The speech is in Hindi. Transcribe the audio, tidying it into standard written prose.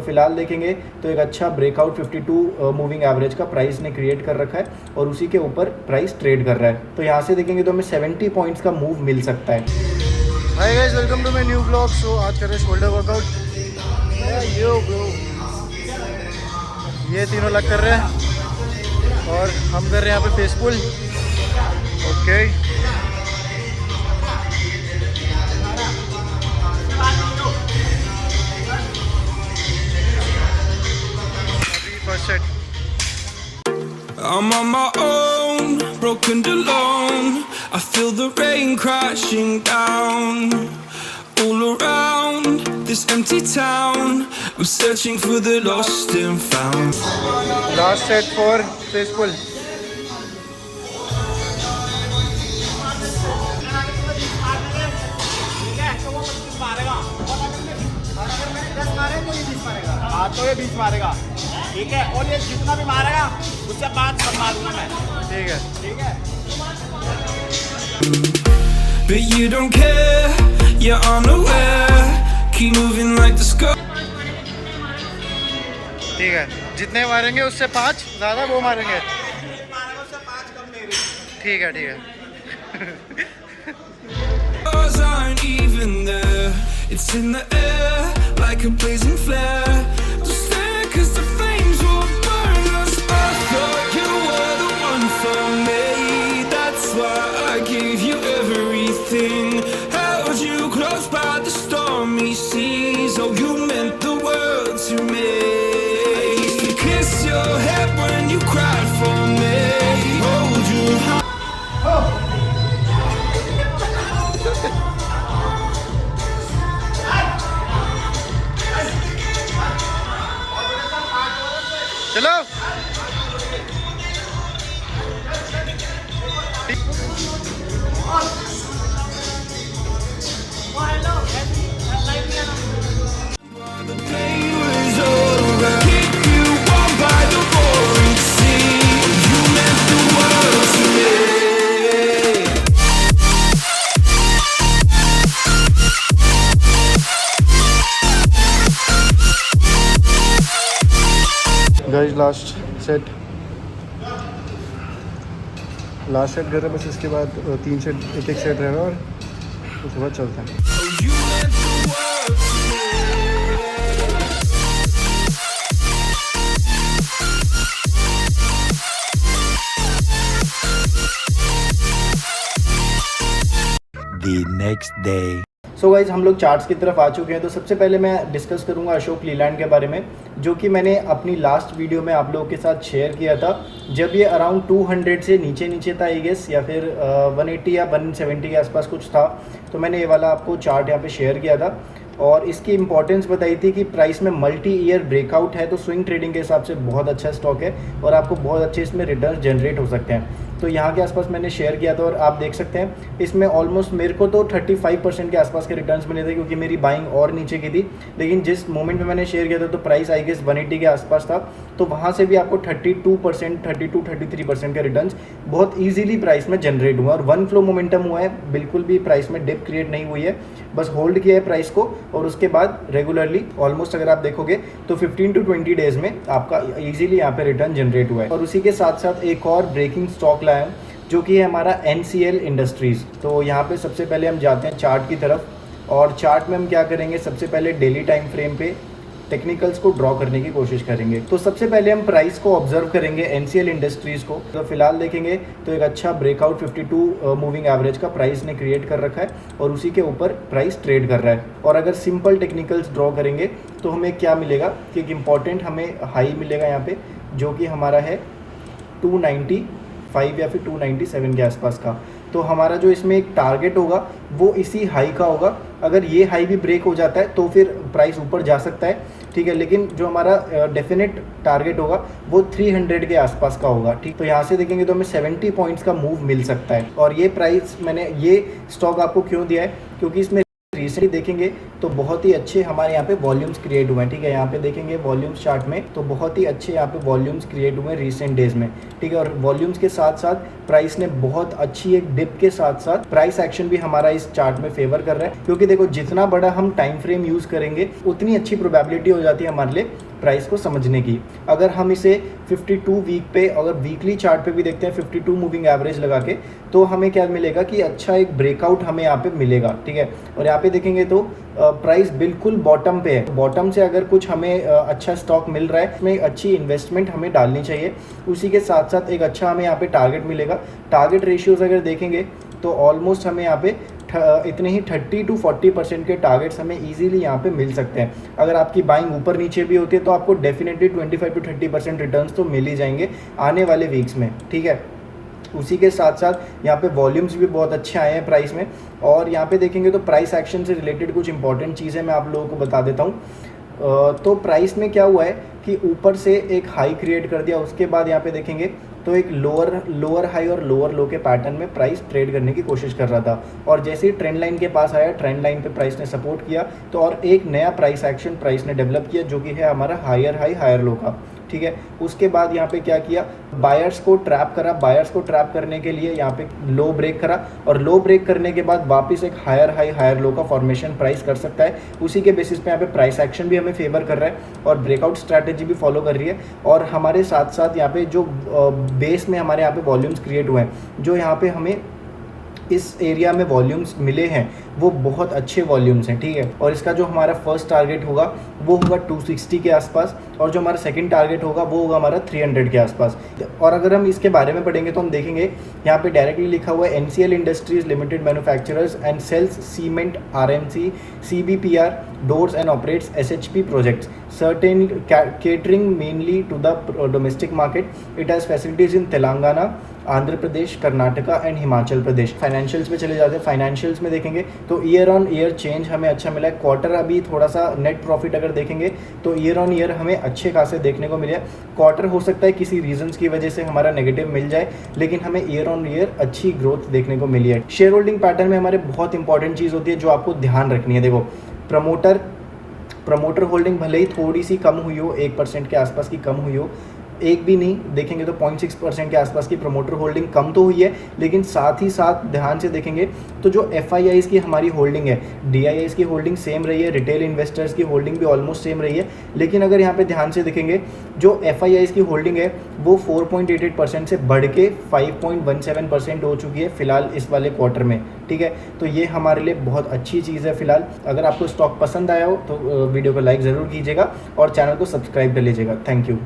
अगर फिलहाल देखेंगे तो एक अच्छा ब्रेकआउट 52 मूविंग एवरेज का प्राइस ने क्रिएट कर रखा है और उसी के ऊपर प्राइस ट्रेड कर रहा है। तो यहाँ से देखेंगे तो हमें 70 पॉइंट्स का मूव मिल सकता है। Hi guys, welcome to my new blog. So आज कर रहे हैं शोल्डर वर्कआउट। ये तीनों लग कर रहे हैं और हम कर रहे हैं यहाँ पे face pull. Okay, first set. I'm on my own, broken and alone. I feel the rain crashing down all around this empty town. I'm searching for the lost and found. Last set for face pull. हाँ तो ये 20 मारेगा, ठीक है। और ये जितना भी मारेगा उससे 5 कम मारूंगा मैं, ठीक है। ठीक है। But you don't care, you're unaware. Keep moving like the sky. ठीक है, जितने मारेंगे उससे 5 ज़्यादा वो मारेंगे। उससे 5 कम मेरी। ठीक है, ठीक है। Stars aren't even there. It's in the air like a blazing flare. Don't stare 'cause the flames will burn us. I thought you were the one for me. That's why I gave you everything. Held you close by the stormy seas. Oh, you meant the world to me. I used to kiss your head when you cried for me. Hold you high. चलो। The pain was over. Keep you warm by the roaring sea. You meant the world to me. Guys, last set कर रहे हैं बस। इसके बाद 3 सेट, एक सेट रहेगा और उसके बाद चलता है। You meant the world to me. The next day. So guys, हम लोग चार्ट्स की तरफ आ चुके हैं। तो सबसे पहले मैं डिस्कस करूंगा अशोक लीलैंड के बारे में, जो कि मैंने अपनी लास्ट वीडियो में आप लोगों के साथ शेयर किया था जब ये अराउंड 200 से नीचे था आई गेस, या फिर 180 या 170 के आसपास कुछ था। तो मैंने ये वाला आपको चार्ट यहाँ पे शेयर किया था और इसकी इंपॉर्टेंस बताई थी कि प्राइस में मल्टी ईयर ब्रेकआउट है तो स्विंग ट्रेडिंग के हिसाब से बहुत अच्छा स्टॉक है और आपको बहुत अच्छे इसमें रिटर्न जनरेट हो सकते हैं। तो यहाँ के आसपास मैंने शेयर किया था और आप देख सकते हैं इसमें ऑलमोस्ट मेरे को तो 35% के आसपास के रिटर्न्स मिले थे, क्योंकि मेरी बाइंग और नीचे की थी। लेकिन जिस मोमेंट में मैंने शेयर किया था तो प्राइस आई गेस 180 के आसपास था, तो वहाँ से भी आपको 32-33% के रिटर्न्स बहुत ईजिली प्राइस में जनरेट हुआ और वन फ्लो मोमेंटम हुआ है। बिल्कुल भी प्राइस में डिप क्रिएट नहीं हुई है, बस होल्ड किया है प्राइस को और उसके बाद रेगुलरली ऑलमोस्ट अगर आप देखोगे तो 15 to 20 डेज में आपका ईजिली यहाँ पे रिटर्न जनरेट हुआ है। और उसी के साथ साथ एक और ब्रेकिंग स्टॉक लाया हूँ जो कि है हमारा NCL इंडस्ट्रीज़। तो यहाँ पे सबसे पहले हम जाते हैं चार्ट की तरफ और चार्ट में हम क्या करेंगे, सबसे पहले डेली टाइम फ्रेम पे टेक्निकल्स को ड्रॉ करने की कोशिश करेंगे। तो सबसे पहले हम प्राइस को ऑब्जर्व करेंगे NCL इंडस्ट्रीज़ को। तो फिलहाल देखेंगे तो एक अच्छा ब्रेकआउट 52 मूविंग एवरेज का प्राइस ने क्रिएट कर रखा है और उसी के ऊपर प्राइस ट्रेड कर रहा है। और अगर सिंपल टेक्निकल्स ड्रॉ करेंगे तो हमें क्या मिलेगा कि एक इम्पॉर्टेंट हमें हाई मिलेगा यहाँ पे, जो कि हमारा है 295 या फिर 297 के आसपास का। तो हमारा जो इसमें एक टारगेट होगा वो इसी हाई का होगा। अगर ये हाई भी ब्रेक हो जाता है तो फिर प्राइस ऊपर जा सकता है, ठीक है। लेकिन जो हमारा डेफिनेट टारगेट होगा वो 300 के आसपास का होगा, ठीक। तो यहाँ से देखेंगे तो हमें 70 पॉइंट्स का मूव मिल सकता है। और ये प्राइस मैंने ये स्टॉक आपको क्यों दिया है, क्योंकि इसमें रिसेंटली देखेंगे तो बहुत ही अच्छे हमारे यहाँ पे वॉल्यूम्स क्रिएट हुए हैं, ठीक है। यहाँ पे देखेंगे वॉल्यूम्स चार्ट में तो बहुत ही अच्छे यहाँ पे वॉल्यूम्स क्रिएट हुए हैं रिसेंट डेज में, ठीक है। और वॉल्यूम्स के साथ साथ प्राइस ने बहुत अच्छी एक डिप के साथ साथ प्राइस एक्शन भी हमारा इस चार्ट में फेवर कर रहा है, क्योंकि देखो जितना बड़ा हम टाइम फ्रेम यूज़ करेंगे उतनी अच्छी प्रोबेबिलिटी हो जाती है हमारे लिए प्राइस को समझने की। अगर हम इसे 52 वीक पे, अगर वीकली चार्ट पे भी देखते हैं 52 मूविंग एवरेज लगा के, तो हमें क्या मिलेगा कि अच्छा एक ब्रेकआउट हमें यहाँ पे मिलेगा, ठीक है। और यहाँ पे देखेंगे तो प्राइस बिल्कुल बॉटम पे है। बॉटम से अगर कुछ हमें अच्छा स्टॉक मिल रहा है, इसमें अच्छी इन्वेस्टमेंट हमें डालनी चाहिए। उसी के साथ साथ एक अच्छा हमें यहाँ पे टारगेट मिलेगा। टारगेट रेशियोज अगर देखेंगे तो ऑलमोस्ट हमें यहाँ पे इतने ही 30 to 40% के टारगेट्स हमें इजीली यहाँ पे मिल सकते हैं। अगर आपकी बाइंग ऊपर नीचे भी होती है तो आपको डेफिनेटली 25 to 30% रिटर्न्स तो मिल ही जाएंगे आने वाले वीक्स में, ठीक है। उसी के साथ साथ यहाँ पे वॉल्यूम्स भी बहुत अच्छे आए हैं प्राइस में। और यहाँ पे देखेंगे तो प्राइस एक्शन से रिलेटेड कुछ इंपॉर्टेंट चीज़ें मैं आप लोगों को बता देता हूँ। तो प्राइस में क्या हुआ है कि ऊपर से एक हाई क्रिएट कर दिया, उसके बाद यहाँ पे देखेंगे तो एक लोअर हाई और लोअर लो के पैटर्न में प्राइस ट्रेड करने की कोशिश कर रहा था। और जैसे ही ट्रेंड लाइन के पास आया, ट्रेंड लाइन पे प्राइस ने सपोर्ट किया, तो और एक नया प्राइस एक्शन प्राइस ने डेवलप किया जो कि है हमारा हायर हाई हायर लो का, ठीक है। उसके बाद यहाँ पे क्या किया, बायर्स को ट्रैप करा। बायर्स को ट्रैप करने के लिए यहाँ पे लो ब्रेक करा, और लो ब्रेक करने के बाद वापस एक हायर हाई हायर लो का फॉर्मेशन प्राइस कर सकता है। उसी के बेसिस पे यहाँ पे प्राइस एक्शन भी हमें फेवर कर रहा है और ब्रेकआउट स्ट्रैटेजी भी फॉलो कर रही है। और हमारे साथ साथ यहाँ पे जो बेस में हमारे यहाँ पे वॉल्यूम्स क्रिएट हुए हैं, जो यहाँ पे हमें इस एरिया में वॉल्यूम्स मिले हैं वो बहुत अच्छे वॉल्यूम्स हैं, ठीक है। और इसका जो हमारा फर्स्ट टारगेट होगा वो होगा 260 के आसपास, और जो हमारा सेकंड टारगेट होगा वो होगा हमारा 300 के आसपास। और अगर हम इसके बारे में पढ़ेंगे तो हम देखेंगे यहाँ पे डायरेक्टली लिखा हुआ है NCL industries limited manufacturers and sales cement RMC CBPR doors and operates SHP projects certain catering mainly to the domestic market. It has facilities in Telangana, Andhra Pradesh, Karnataka and Himachal Pradesh. Financials में चले जाते हैं। फाइनेंशियल्स में देखेंगे तो ईयर ऑन ईयर चेंज हमें अच्छा मिला है। क्वार्टर अभी थोड़ा सा नेट प्रॉफिट अगर देखेंगे तो ईयर ऑन ईयर हमें अच्छे खासे देखने को मिले। क्वार्टर हो सकता है किसी रीजंस की वजह से हमारा नेगेटिव मिल जाए, लेकिन हमें ईयर ऑन ईयर अच्छी ग्रोथ देखने को मिली है। शेयर होल्डिंग पैटर्न में हमारे बहुत इंपॉर्टेंट चीज़ होती है जो आपको ध्यान रखनी है। देखो प्रमोटर होल्डिंग भले ही थोड़ी सी कम हुई हो, 1% के आसपास की कम हुई हो, एक भी नहीं, देखेंगे तो 0.6% के आसपास की प्रमोटर होल्डिंग कम तो हुई है, लेकिन साथ ही साथ ध्यान से देखेंगे तो जो FIIs की हमारी होल्डिंग है, DIIs की होल्डिंग सेम रही है, रिटेल इन्वेस्टर्स की होल्डिंग भी ऑलमोस्ट सेम रही है। लेकिन अगर यहाँ पे ध्यान से देखेंगे जो FIIs की होल्डिंग है वो 4.88% से बढ़ के 5.17% हो चुकी है फिलहाल इस वाले क्वार्टर में, ठीक है। तो ये हमारे लिए बहुत अच्छी चीज़ है फिलहाल। अगर आपको स्टॉक पसंद आया हो तो वीडियो को लाइक ज़रूर कीजिएगा और चैनल को सब्सक्राइब कर लीजिएगा। Thank you.